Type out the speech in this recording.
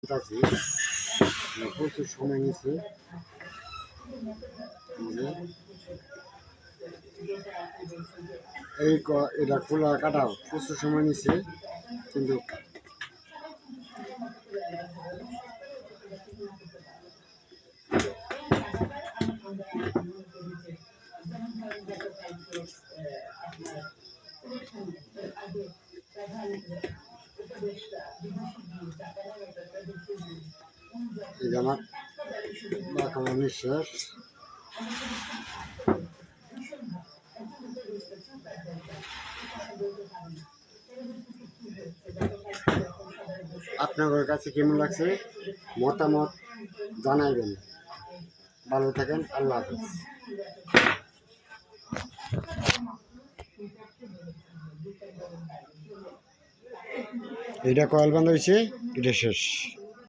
খুলতেছি, প্রচুর সময় নিচ্ছে। এটা খোলা কাটাও প্রচুর সময় নিচ্ছে, কিন্তু আমার বাঁকানো নিঃশ্বাস। আপনাদের কাছে কেমন লাগছে মতামত জানাইবেন। ভালো থাকেন, আল্লাহ হাফেজ। এটা কয়েল বান্ধ হয়েছে, এটা শেষ।